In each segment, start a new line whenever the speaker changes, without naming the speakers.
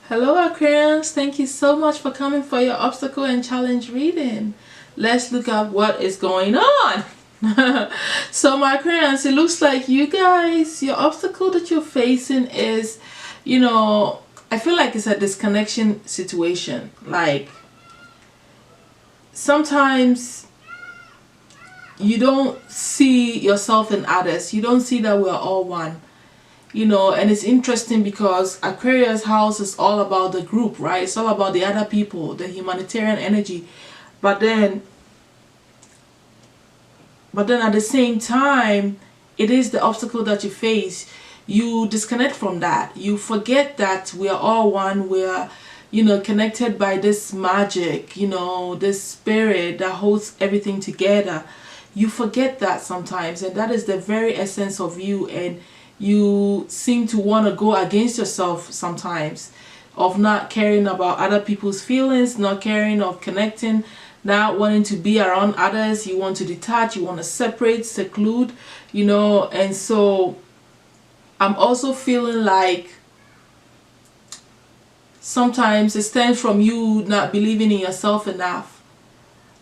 Hello Aquarians, thank you so much for coming for your obstacle and challenge reading. Let's look at what is going on. So my Aquarians, it looks like you guys, your obstacle that you're facing is, I feel like it's a disconnection situation. Like sometimes you don't see yourself in others. You don't see that we're all one. And it's interesting because Aquarius house is all about the group, right? It's all about the other people, the humanitarian energy. But then at the same time, it is the obstacle that you face. You disconnect from that. You forget that we are all one. We're connected by this magic, this spirit that holds everything together. You forget that sometimes, and that is the very essence of you. And you seem to want to go against yourself sometimes, of not caring about other people's feelings, not caring of connecting, not wanting to be around others. You want to detach, you want to separate, seclude, and so I'm also feeling like sometimes it stems from you not believing in yourself enough,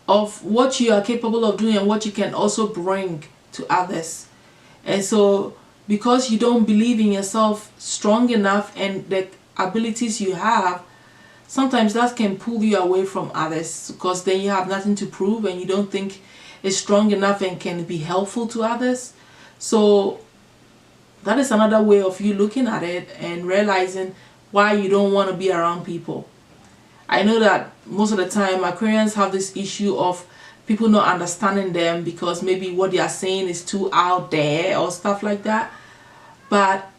of what you are capable of doing and what you can also bring to others. And so because you don't believe in yourself strong enough and the abilities you have, sometimes that can pull you away from others, because then you have nothing to prove and you don't think it's strong enough and can be helpful to others. So that is another way of you looking at it and realizing why you don't want to be around people. I know that most of the time Aquarians have this issue of people not understanding them because maybe what they are saying is too out there or stuff like that. But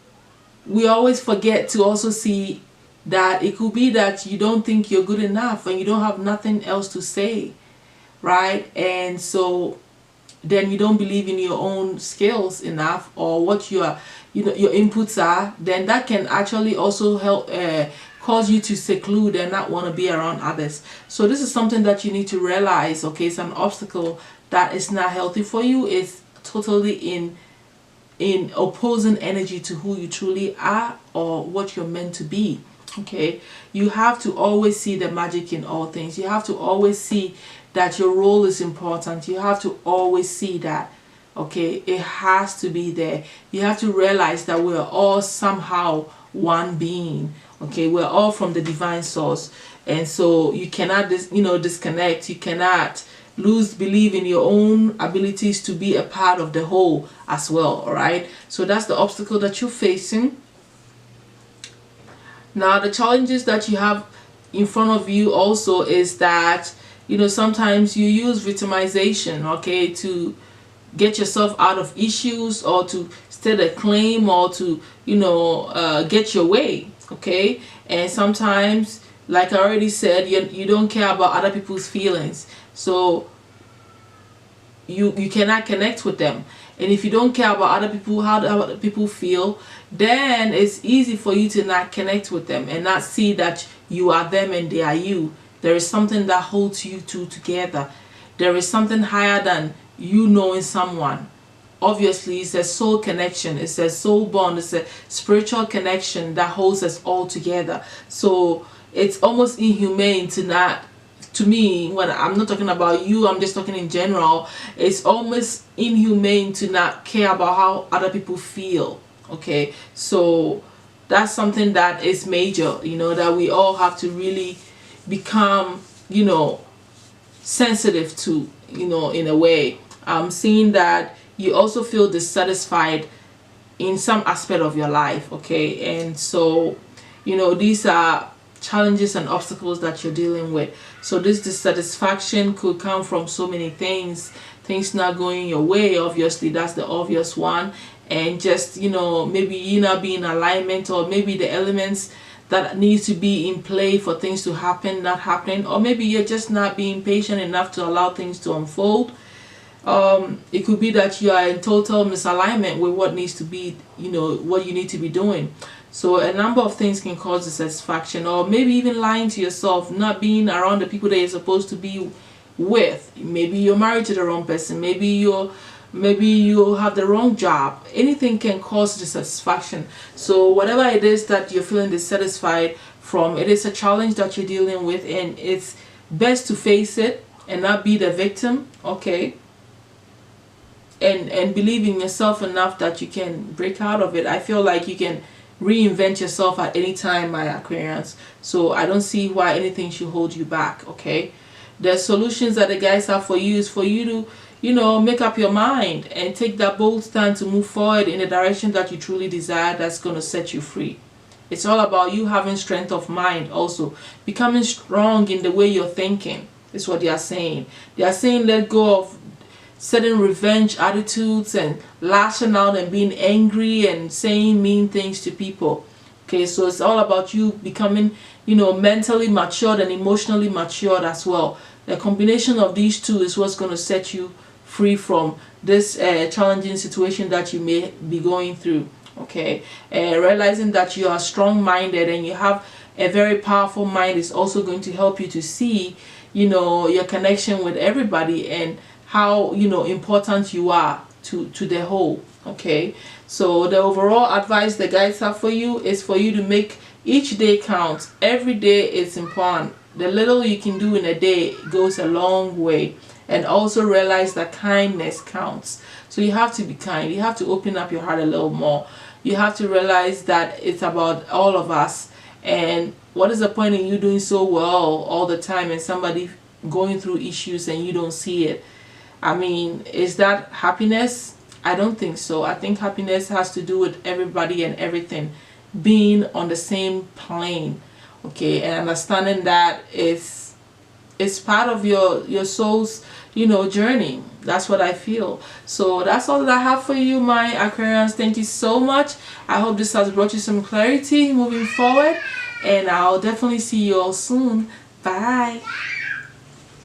we always forget to also see that it could be that you don't think you're good enough and you don't have nothing else to say, right? And so then you don't believe in your own skills enough, or what your inputs are. Then that can actually also help cause you to seclude and not want to be around others. So this is something that you need to realize. Okay, it's an obstacle that is not healthy for you. It's totally in opposing energy to who you truly are or what you're meant to be. Okay, you have to always see the magic in all things. You have to always see that your role is important. You have to always see that. Okay, it has to be there. You have to realize that we're all somehow one being. Okay, we're all from the divine source, and so you cannot disconnect. You cannot lose belief in your own abilities to be a part of the whole as well. All right, so that's the obstacle that you're facing. Now the challenges that you have in front of you also is that sometimes you use victimization, okay, to get yourself out of issues, or to state a claim, or to get your way. Okay, and sometimes, like I already said, you don't care about other people's feelings, so you cannot connect with them. And if you don't care about other people, how other people feel, then it's easy for you to not connect with them and not see that you are them and they are you. There is something that holds you two together. There is something higher than you knowing someone. Obviously, it's a soul connection, it's a soul bond, it's a spiritual connection that holds us all together. So it's almost inhumane to not, to me, when I'm not talking about you, I'm just talking in general, it's almost inhumane to not care about how other people feel. Okay, so that's something that is major, that we all have to really become sensitive to, in a way. I'm seeing that you also feel dissatisfied in some aspect of your life. Okay, and so these are challenges and obstacles that you're dealing with. So this dissatisfaction could come from so many things not going your way. Obviously, that's the obvious one. And just maybe you not being in alignment, or maybe the elements that needs to be in play for things to happen not happening, or maybe you're just not being patient enough to allow things to unfold. It could be that you are in total misalignment with what needs to be, what you need to be doing. So a number of things can cause dissatisfaction, or maybe even lying to yourself, not being around the people that you're supposed to be with. Maybe you're married to the wrong person. Maybe you have the wrong job. Anything can cause dissatisfaction. So whatever it is that you're feeling dissatisfied, from. It is a challenge that you're dealing with, and it's best to face it and not be the victim, okay? And believe in yourself enough that you can break out of it. I feel like you can reinvent yourself at any time, my Aquarians. So I don't see why anything should hold you back, okay? The solutions that the guys have for you is for you to, you know, make up your mind and take that bold stand to move forward in the direction that you truly desire, that's going to set you free. It's all about you having strength of mind, also becoming strong in the way you're thinking is what they are saying. They are saying let go of certain revenge attitudes and lashing out and being angry and saying mean things to people. Okay, so it's all about you becoming, you know, mentally matured and emotionally matured as well. The combination of these two is what's going to set you free from this challenging situation that you may be going through. Okay, realizing that you are strong-minded and you have a very powerful mind is also going to help you to see, you know, your connection with everybody and how, you know, important you are to the whole. Okay, so the overall advice the guys have for you is for you to make each day count. Every day is important. The little you can do in a day goes a long way. And also realize that kindness counts. So you have to be kind. You have to open up your heart a little more. You have to realize that it's about all of us. And what is the point in you doing so well all the time and somebody going through issues and you don't see it? I mean, is that happiness? I don't think so. I think happiness has to do with everybody and everything being on the same plane. Okay, and understanding that it's part of your soul's, you know, journey. That's what I feel. So that's all that I have for you, my Aquarians. Thank you so much. I hope this has brought you some clarity moving forward, and I'll definitely see you all soon. Bye.